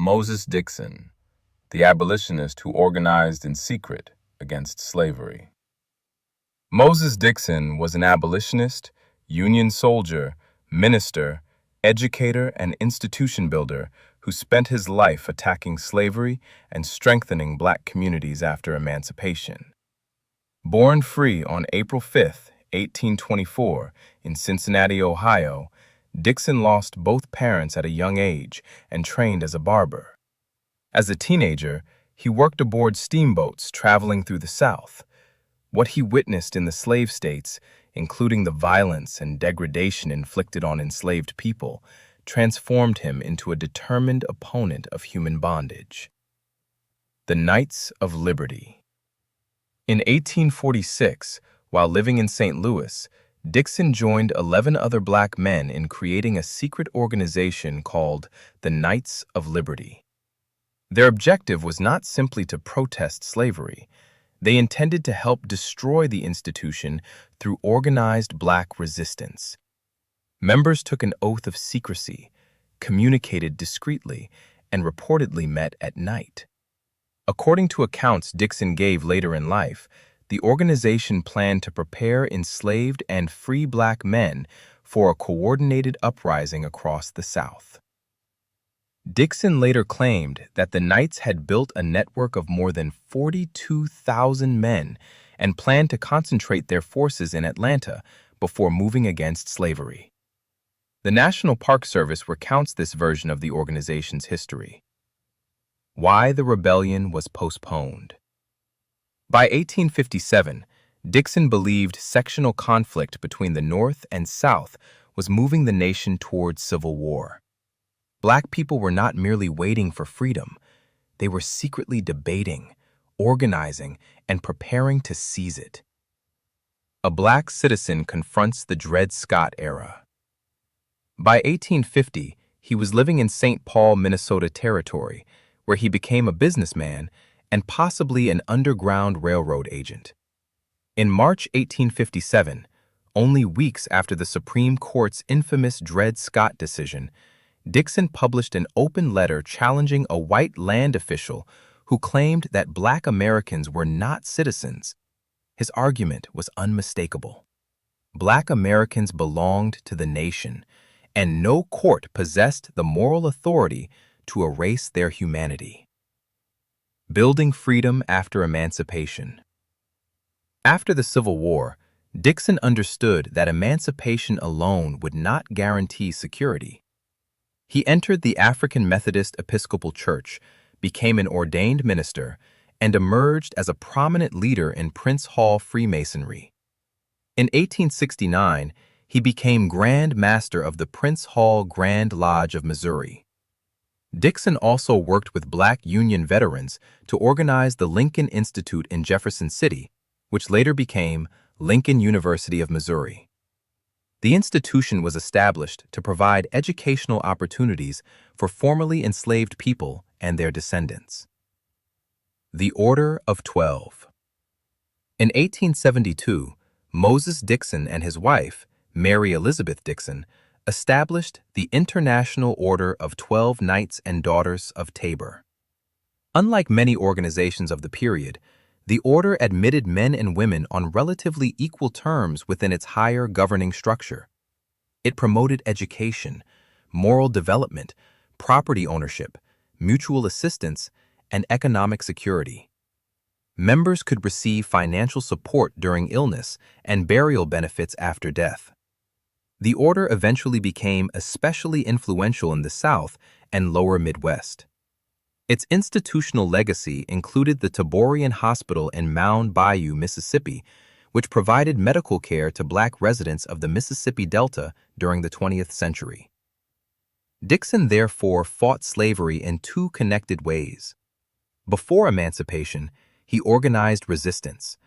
Moses Dickson, the abolitionist who organized in secret against slavery. Moses Dickson was an abolitionist, Union soldier, minister, educator, and institution builder who spent his life attacking slavery and strengthening black communities after emancipation. Born free on April 5, 1824, in Cincinnati, Ohio, Dickson lost both parents at a young age and trained as a barber. As a teenager, he worked aboard steamboats traveling through the South. What he witnessed in the slave states, including the violence and degradation inflicted on enslaved people, transformed him into a determined opponent of human bondage. The Knights of Liberty. In 1846, while living in St. Louis, Dickson joined 11 other black men in creating a secret organization called the Knights of Liberty. Their objective was not simply to protest slavery. They intended to help destroy the institution through organized black resistance. Members took an oath of secrecy, communicated discreetly, and reportedly met at night. According to accounts Dickson gave later in life, the organization planned to prepare enslaved and free black men for a coordinated uprising across the South. Dickson later claimed that the Knights had built a network of more than 42,000 men and planned to concentrate their forces in Atlanta before moving against slavery. The National Park Service recounts this version of the organization's history. Why the rebellion was postponed. By 1857, Dickson believed sectional conflict between the North and South was moving the nation towards civil war. Black people were not merely waiting for freedom, they were secretly debating, organizing, and preparing to seize it. A black citizen confronts the Dred Scott era. By 1850, he was living in St. Paul, Minnesota Territory, where he became a businessman and possibly an Underground Railroad agent. In March 1857, only weeks after the Supreme Court's infamous Dred Scott decision, Dickson published an open letter challenging a white land official who claimed that black Americans were not citizens. His argument was unmistakable. Black Americans belonged to the nation, and no court possessed the moral authority to erase their humanity. Building freedom after emancipation. After the Civil War, Dickson understood that emancipation alone would not guarantee security. He entered the African Methodist Episcopal Church, became an ordained minister, and emerged as a prominent leader in Prince Hall Freemasonry. In 1869, he became Grand Master of the Prince Hall Grand Lodge of Missouri. Dickson also worked with black Union veterans to organize the Lincoln Institute in Jefferson City, which later became Lincoln University of Missouri. The institution was established to provide educational opportunities for formerly enslaved people and their descendants. The Order of 12. In 1872, Moses Dickson and his wife, Mary Elizabeth Dickson, established the International Order of 12 Knights and Daughters of Tabor. Unlike many organizations of the period, the order admitted men and women on relatively equal terms within its higher governing structure. It promoted education, moral development, property ownership, mutual assistance, and economic security. Members could receive financial support during illness and burial benefits after death. The order eventually became especially influential in the South and lower Midwest. Its institutional legacy included the Taborian Hospital in Mound Bayou, Mississippi, which provided medical care to black residents of the Mississippi Delta during the 20th century. Dickson therefore fought slavery in two connected ways. Before emancipation, he organized resistance.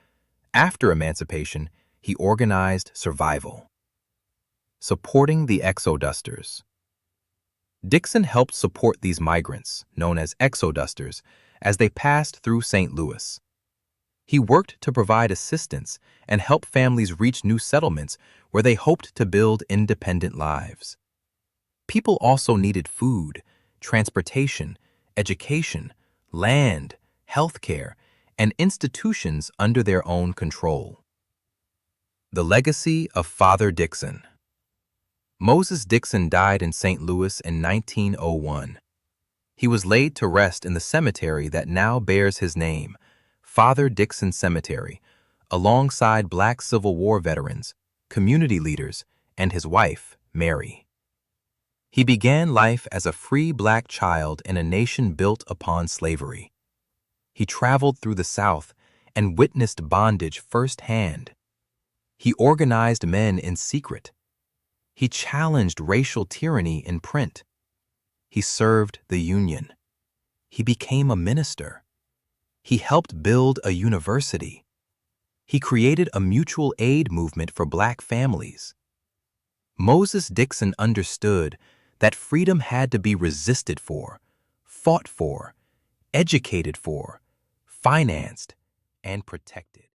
After emancipation, he organized survival. Supporting the exodusters. Dickson helped support these migrants, known as exodusters, as they passed through St. Louis. He worked to provide assistance and help families reach new settlements where they hoped to build independent lives. People also needed food, transportation, education, land, healthcare, and institutions under their own control. The legacy of Father Dickson. Moses Dickson died in St. Louis in 1901. He was laid to rest in the cemetery that now bears his name, Father Dickson Cemetery, alongside Black Civil War veterans, community leaders, and his wife, Mary. He began life as a free Black child in a nation built upon slavery. He traveled through the South and witnessed bondage firsthand. He organized men in secret. He challenged racial tyranny in print. He served the Union. He became a minister. He helped build a university. He created a mutual aid movement for Black families. Moses Dickson understood that freedom had to be resisted for, fought for, educated for, financed, and protected.